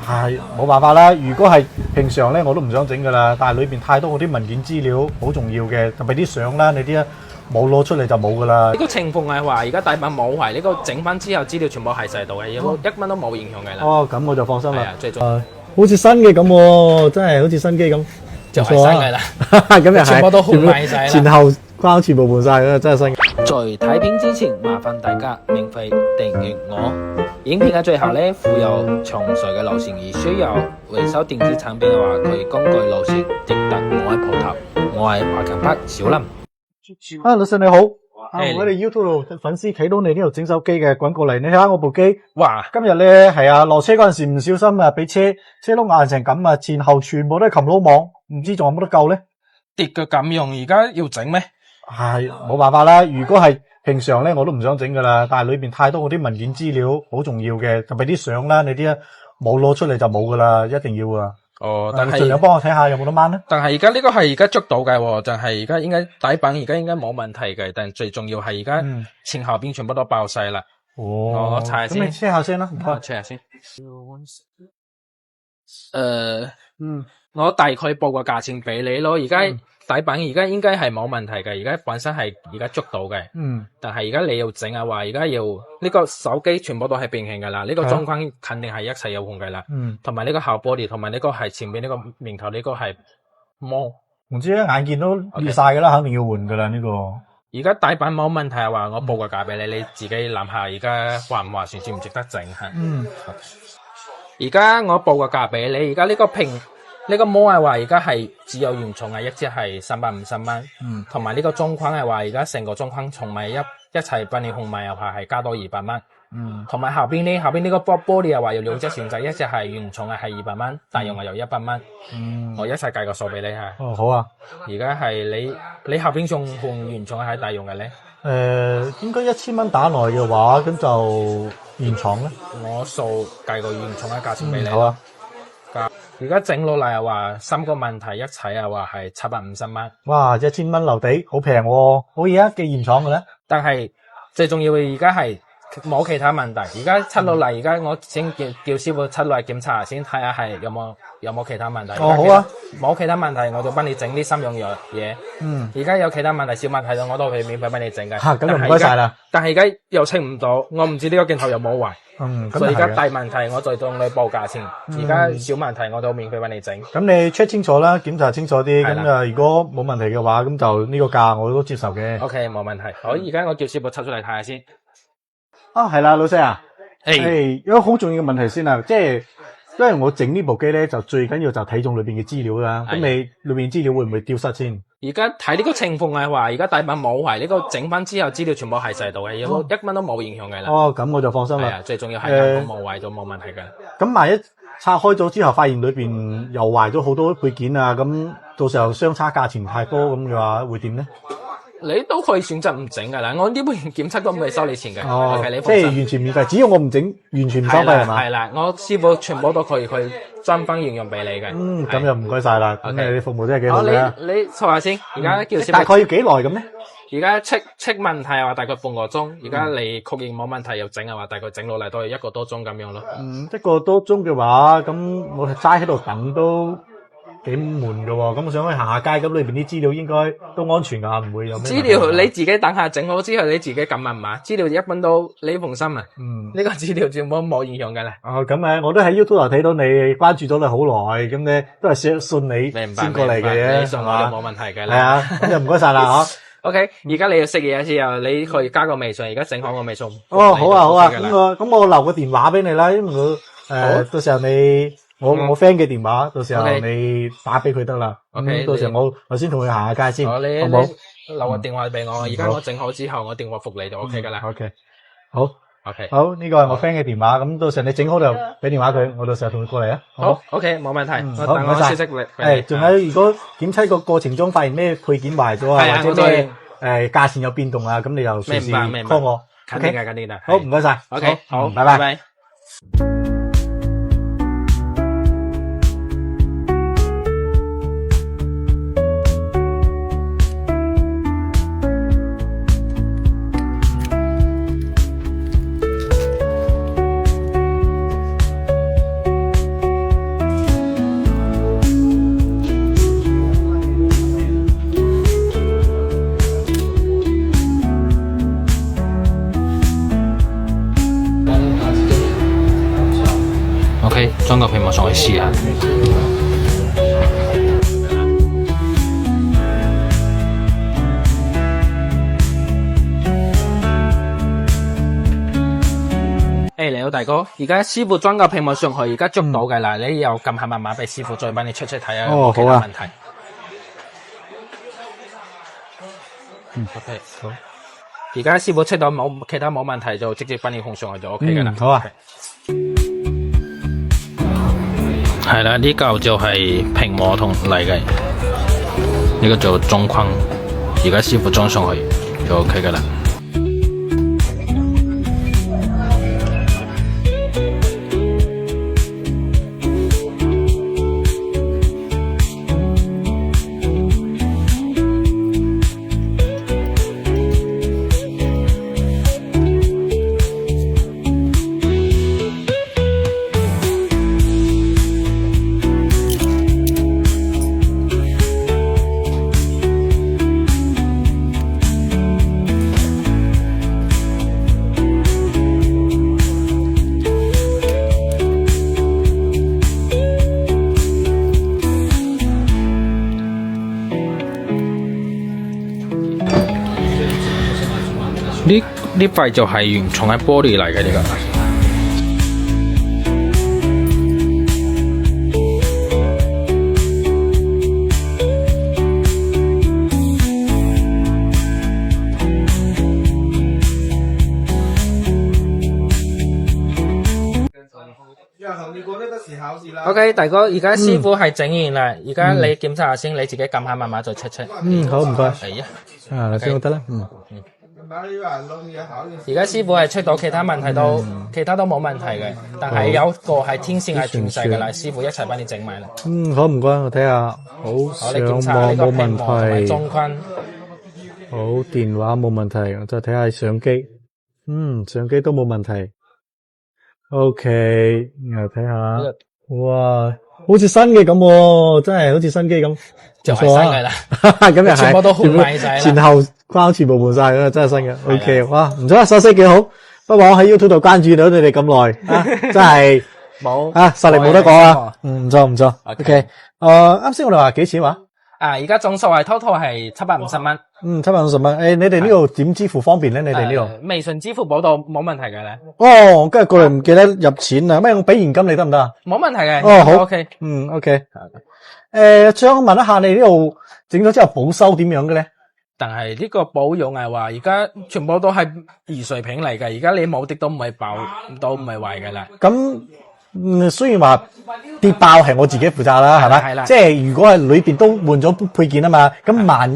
係冇辦法啦。如果係平常咧，我都唔想整噶啦。但係裏邊太多嗰啲文件資料好重要嘅，特別啲相啦，你啲冇攞出嚟就冇噶啦。呢個情況係話而家底板冇壞，呢個整翻之後資料全部係晒度嘅，有冇一蚊都冇影響嘅啦。哦，咁我就放心啦。係啊，最重要好似新嘅咁喎，真係好似新機咁，就係新嘅啦。咁又係，全部都換埋晒啦前後框全部換晒啦，真係新。在睇片之前，麻煩大家免費訂閱我。影片嘅最後咧附有詳細嘅流程，而需要維修電子產品嘅話，可以根據流程直達我嘅鋪頭。我係華強北小林。老細你好，誒我哋 YouTube 度粉絲睇到你呢度整手機嘅滾過嚟，你睇下我部機。哇！今日咧係啊，落車嗰陣時唔小心啊，俾車轆硬成咁啊，前後全部都係擒撈網，唔知仲有冇得救咧？跌腳咁用，而家要整咩？係冇辦法啦。如果係平常咧，我都唔想整噶啦。但係裏邊太多嗰啲文件資料好重要嘅，特別啲相啦，你啲冇攞出嚟就冇噶啦，一定要啊。哦，但盡量係幫我睇下有冇得掹咧。但係而家呢個係而家捉到嘅喎，就係而家應該底板而家應該冇問題嘅，但最重要係而家前後邊全部都爆晒啦。哦，我查下先咁你 check 下先啦，唔該。 check 下先。我大概報個價錢俾你咯。而家底板而家應該係冇問題嘅，而家本身係而家捉到嘅。但係而家你要整嘅話，而家要呢個手機全部都係變形噶啦，呢個中框肯定係一齊有換嘅啦。同埋呢個後玻璃，同埋呢個係前面呢個面頭呢個係膜。唔知咧，眼見都裂晒噶啦，肯定要換噶啦呢個。而家底板冇問題嘅話，我報個價俾你，你自己諗下而家划唔划算，值唔值得整吓。而家我報個價俾你，而家呢個屏呢個膜係話而家係只有原廠嘅一支係350蚊，同埋呢個中框係話而家成個中框重埋一齊幫你控埋又係加多200蚊，同埋後邊呢個玻璃又話要兩隻選擇，一隻係原廠嘅係200蚊，大用嘅有100蚊，我一齊計個數俾你吓。哦，好啊。而家係你後邊仲換原廠係大用嘅咧？應該1000蚊打內嘅話，咁就原廠咧。我數計個原廠嘅價錢俾你。好啊。而家整落嚟又話3個問題一齊又話係750蚊。哇，1000蚊留地，好平喎。好嘢啊，寄原廠嘅咧。但係最重要嘅而家係冇其他問題。而家出落嚟，而家我先叫師傅出嚟檢查先，睇下係有冇其他問題。哦，好啊。冇其他問題，我就幫你整呢3樣嘢。而家有其他問題、小問題我都會免費幫你整嘅。吓，咁就唔該晒啦。但係而家又清唔到，我唔知呢個鏡頭有冇壞。所以而家大問題我再同你報價先。而家小問題我都免費幫你整。咁你 check 清楚啦，檢查清楚啲。咁如果冇問題嘅話，咁就呢個價我都接受嘅。OK， 冇問題。好，而家我叫師傅出嚟睇下先。係啦，老細啊。有個好重要嘅問題先啊，即係因為我整呢部機咧，就最緊要就睇中裏邊嘅資料啦。咁你裏邊資料會唔會丟失先？而家睇呢個情況係話，而家底板冇壞，呢個整翻之後資料全部係晒度嘅，有冇1蚊都冇影響嘅啦。哦，咁我就放心啦。係啊，最重要係根本冇壞咗，冇問題嘅。咁萬一拆開咗之後，發現裏邊又壞咗好多配件啊，咁到時候相差價錢太多咁嘅話，會點咧？你都可以選擇唔整噶啦，我呢邊檢測都唔會收你錢嘅。哦，你即係完全免費，只要我唔整，完全唔收費係嘛？係啦，我師傅全部都可以去專翻應用俾你嘅。咁就唔該晒啦。咁你服務真係幾好嘅。你坐下先，而家叫師傅。大概要幾耐咁咧？而家測問題話大概半個鐘，而家你確認冇問題又整嘅話，大概整落嚟都係1個多鐘咁樣咯。1個多鐘嘅話，咁我齋喺度等都幾悶噶喎。咁我想去行下街，咁裏邊啲資料應該都安全噶，唔會有咩資料你自己等下整好之後，你自己撳密碼，資料1蚊都你放心啊。呢個資料全部冇影響嘅啦。咁我都喺 YouTube 睇到你關注咗你好耐，咁咧都係信你先過嚟嘅啫，你信我都冇問題嘅啦。係啊，咁就唔該晒啦嗬。OK， 而家你要食嘢之後，你可以加個微信，而家整好個微信。哦，好啊，好啊，咁我留個電話俾你啦，因為我到時候我 friend 嘅電話，到時候你打俾佢得啦。OK，到時候我先同佢行下街先，好唔好？留個電話俾我，而家我整好之後，我電話覆你就 OK 噶啦。OK，好。OK， 好，呢個係我 friend 嘅電話，咁到時候你整好就俾電話佢，我到時候同佢過嚟啊。好 OK， 冇問題。好，唔該晒。仲有如果檢測個過程中發現咩配件壞咗啊，或者咩價錢有變動啊，咁你就隨時 call 我。肯定嘅。好，唔該晒。OK， 好，拜拜。OK， 裝個屏幕上去試下。你好大哥，而家師傅裝個屏幕上去，而家捉到嘅啦，你又撳下密碼俾師傅再幫你出睇下有冇其他問題。OK， 好。而家師傅出到冇其他冇問題，就直接幫你控上去就 OK 㗎啦。好啊。係啦，呢嚿就係屏幕同嚟嘅，呢個就中框，而家師傅裝上去就 OK 㗎啦。呢塊就係原廠嘅玻璃嚟嘅呢個。OK， 大哥，而家師傅係整完啦，而家你檢查下先，你自己撳下密碼再出。好，唔該。係啊，嗱先得啦。而家師傅係出到其他問題都，其他都冇問題嘅，但係有個係天線係斷晒嘅啦，師傅一齊幫你整埋啦。好唔該，我睇下。好，你檢查呢個屏幕同埋中框。好，電話冇問題，我再睇下相機。相機都冇問題。OK， 然後睇下。哇，好似新嘅咁喎，真係好似新機咁。就係新嘅啦，咁又係，全部都換埋晒啦，前後框全部換晒啦，真係新嘅。OK， 哇，唔錯，手勢幾好。不過我喺 YouTube 度關注到你哋咁耐，真係冇實力冇得講啊。唔錯。OK， 啱先我哋話幾錢話？而家總數係 total 係750蚊。750蚊。你哋呢度點支付方便咧？你哋呢度？微信支付寶度冇問題嘅咧。跟住過嚟唔記得入錢啊？咩我俾現金你得唔得啊？冇問題嘅。好。OK。OK。想問一下你呢度整咗之後保修點樣嘅咧？但係呢個保養係話而家全部都係易碎品嚟嘅，而家你冇滴都唔係爆，都唔係壞嘅啦。咁雖然話跌爆係我自己負責啦，係咪？係啦。即係如果係裏邊都換咗配件啊嘛，咁萬一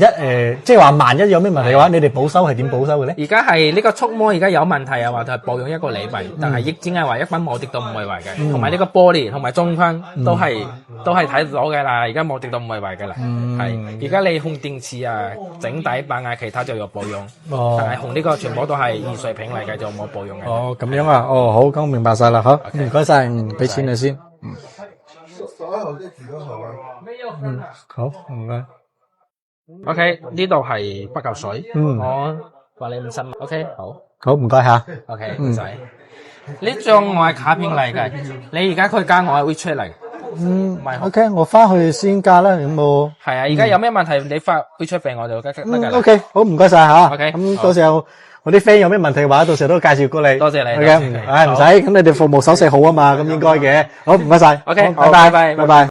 即係話萬一有咩問題嘅話，你哋保修係點保修嘅咧？而家係呢個觸摸而家有問題啊，話就係保養一個禮拜，但係亦只係話一般冇滴到唔係壞嘅，同埋呢個玻璃同埋中框都係睇到嘅啦，而家冇滴到唔係壞嘅啦。係而家你用電池啊、整底板啊，其他就有保養。但係用呢個全部都係易碎品嚟嘅，就冇保養嘅。咁樣啊？好，咁我明白晒啦，好，唔該晒，俾錢你先。好，唔該。OK， 呢度係不夠水。我話你50蚊。OK， 好，唔該吓。OK， 唔使。呢張我係卡片嚟嘅，你而家佢加我係會出嚟。OK， 我翻去先加啦，有冇？係啊，而家有咩問題你發會出俾我就得㗎啦。OK， 好，唔該晒吓。OK， 咁到時候我啲 friend 有咩問題嘅話，到時候都介紹過你。多謝你。OK， 唔使，咁你哋服務手勢好啊嘛，咁應該嘅。好，唔該晒。OK，拜拜。